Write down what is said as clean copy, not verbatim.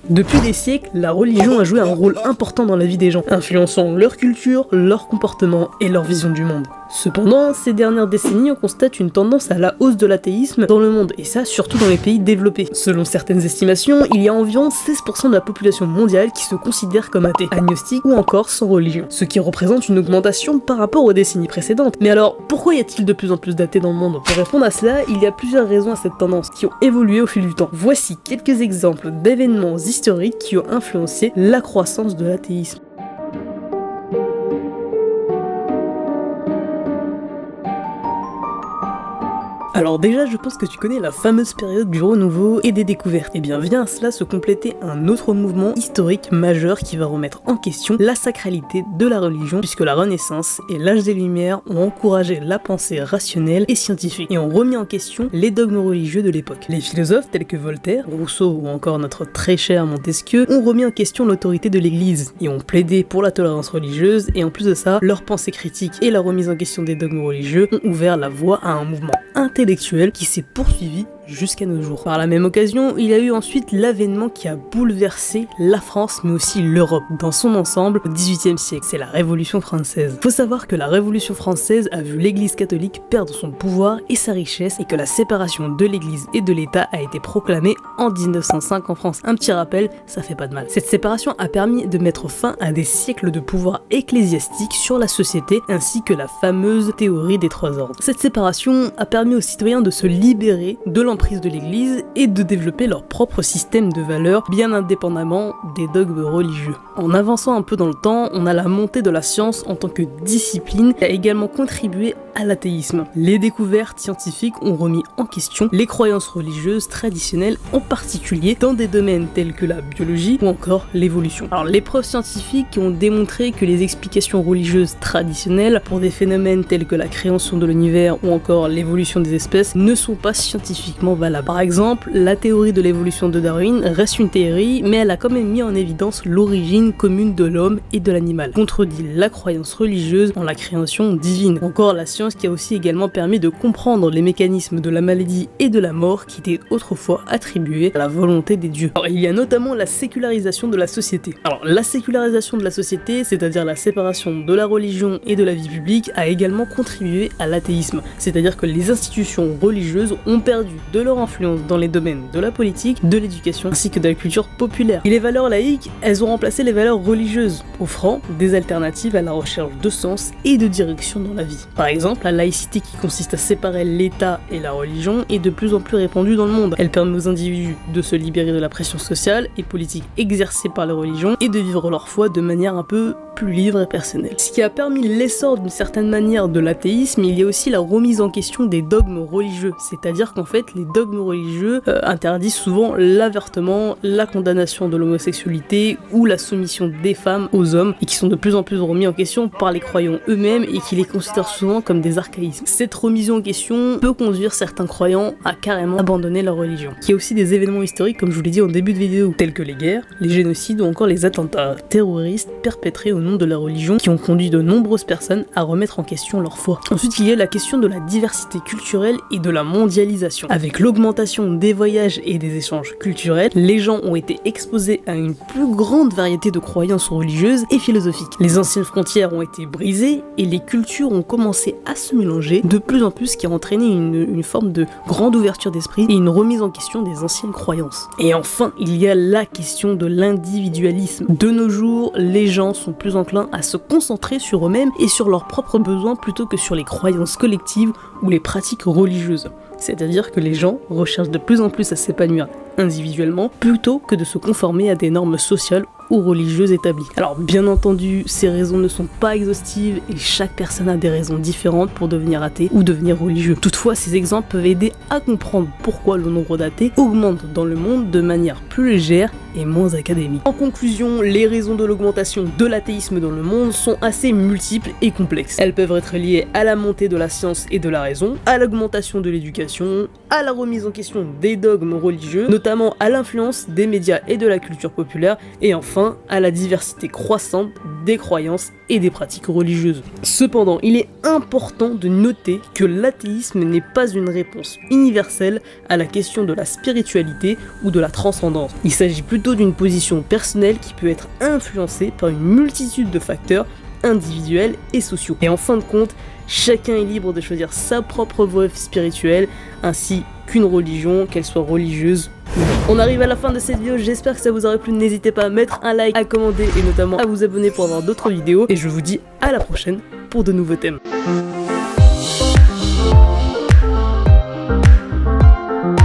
Depuis des siècles, la religion a joué un rôle important dans la vie des gens, influençant leur culture, leur comportement et leur vision du monde. Cependant, ces dernières décennies, on constate une tendance à la hausse de l'athéisme dans le monde, et ça surtout dans les pays développés. Selon certaines estimations, il y a environ 16% de la population mondiale qui se considère comme athée, agnostique ou encore sans religion, ce qui représente une augmentation par rapport aux décennies précédentes. Mais alors, pourquoi y a-t-il de plus en plus d'athées dans le monde? Pour répondre à cela, il y a plusieurs raisons à cette tendance, qui ont évolué au fil du temps. Voici quelques exemples d'événements historiques qui ont influencé la croissance de l'athéisme. Alors déjà, je pense que tu connais la fameuse période du renouveau et des découvertes. Et bien vient à cela se compléter un autre mouvement historique majeur qui va remettre en question la sacralité de la religion, puisque la Renaissance et l'âge des Lumières ont encouragé la pensée rationnelle et scientifique, et ont remis en question les dogmes religieux de l'époque. Les philosophes tels que Voltaire, Rousseau ou encore notre très cher Montesquieu ont remis en question l'autorité de l'Église, et ont plaidé pour la tolérance religieuse, et en plus de ça, leur pensée critique et la remise en question des dogmes religieux ont ouvert la voie à un mouvement intellectuel qui s'est poursuivi jusqu'à nos jours. Par la même occasion, il y a eu ensuite l'avènement qui a bouleversé la France mais aussi l'Europe dans son ensemble au XVIIIe siècle, c'est la Révolution française. Faut savoir que la Révolution française a vu l'Église catholique perdre son pouvoir et sa richesse, et que la séparation de l'Église et de l'État a été proclamée en 1905 en France. Un petit rappel, ça fait pas de mal. Cette séparation a permis de mettre fin à des siècles de pouvoir ecclésiastique sur la société, ainsi que la fameuse théorie des trois ordres. Cette séparation a permis aux citoyens de se libérer de l'emprise de l'Église et de développer leur propre système de valeurs bien indépendamment des dogmes religieux. En avançant un peu dans le temps, on a la montée de la science en tant que discipline qui a également contribué à l'athéisme. Les découvertes scientifiques ont remis en question les croyances religieuses traditionnelles, en particulier dans des domaines tels que la biologie ou encore l'évolution. Alors les preuves scientifiques ont démontré que les explications religieuses traditionnelles pour des phénomènes tels que la création de l'univers ou encore l'évolution des espèces ne sont pas scientifiquement valables. Par exemple, la théorie de l'évolution de Darwin reste une théorie, mais elle a quand même mis en évidence l'origine commune de l'homme et de l'animal, contredit la croyance religieuse en la création divine. Encore la science qui a aussi également permis de comprendre les mécanismes de la maladie et de la mort qui étaient autrefois attribués à la volonté des dieux. Alors il y a notamment la sécularisation de la société. Alors la sécularisation de la société, c'est-à-dire la séparation de la religion et de la vie publique, a également contribué à l'athéisme, c'est-à-dire que les institutions religieuses ont perdu de leur influence dans les domaines de la politique, de l'éducation ainsi que de la culture populaire. Et les valeurs laïques, elles ont remplacé les valeurs religieuses, offrant des alternatives à la recherche de sens et de direction dans la vie. Par exemple, la laïcité qui consiste à séparer l'État et la religion est de plus en plus répandue dans le monde. Elle permet aux individus de se libérer de la pression sociale et politique exercée par les religions et de vivre leur foi de manière un peu plus libre et personnelle. Ce qui a permis l'essor d'une certaine manière de l'athéisme, il y a aussi la remise en question des dogmes religieux, c'est-à-dire qu'en fait les dogmes religieux interdisent souvent l'avortement, la condamnation de l'homosexualité ou la soumission des femmes aux hommes, et qui sont de plus en plus remis en question par les croyants eux-mêmes et qui les considèrent souvent comme des archaïsmes. Cette remise en question peut conduire certains croyants à carrément abandonner leur religion. Il y a aussi des événements historiques, comme je vous l'ai dit en début de vidéo, tels que les guerres, les génocides ou encore les attentats terroristes perpétrés au nom de la religion, qui ont conduit de nombreuses personnes à remettre en question leur foi. Ensuite, il y a la question de la diversité culturelle et de la mondialisation. Avec l'augmentation des voyages et des échanges culturels, les gens ont été exposés à une plus grande variété de croyances religieuses et philosophiques. Les anciennes frontières ont été brisées et les cultures ont commencé à se mélanger de plus en plus, ce qui a entraîné une forme de grande ouverture d'esprit et une remise en question des anciennes croyances. Et enfin, il y a la question de l'individualisme. De nos jours, les gens sont plus enclins à se concentrer sur eux-mêmes et sur leurs propres besoins plutôt que sur les croyances collectives ou les pratiques religieuses. C'est-à-dire que les gens recherchent de plus en plus à s'épanouir individuellement plutôt que de se conformer à des normes sociales ou religieuses établies. Alors bien entendu, ces raisons ne sont pas exhaustives et chaque personne a des raisons différentes pour devenir athée ou devenir religieux. Toutefois, ces exemples peuvent aider à comprendre pourquoi le nombre d'athées augmente dans le monde de manière plus légère et moins académique. En conclusion, les raisons de l'augmentation de l'athéisme dans le monde sont assez multiples et complexes. Elles peuvent être liées à la montée de la science et de la raison, à l'augmentation de l'éducation, à la remise en question des dogmes religieux, notamment à l'influence des médias et de la culture populaire, et enfin à la diversité croissante des croyances et des pratiques religieuses. Cependant, il est important de noter que l'athéisme n'est pas une réponse universelle à la question de la spiritualité ou de la transcendance. Il s'agit plutôt plutôt d'une position personnelle qui peut être influencée par une multitude de facteurs individuels et sociaux. Et en fin de compte, chacun est libre de choisir sa propre voie spirituelle, ainsi qu'une religion, qu'elle soit religieuse. On arrive à la fin de cette vidéo, j'espère que ça vous aurait plu, n'hésitez pas à mettre un like, à commenter et notamment à vous abonner pour avoir d'autres vidéos. Et je vous dis à la prochaine pour de nouveaux thèmes.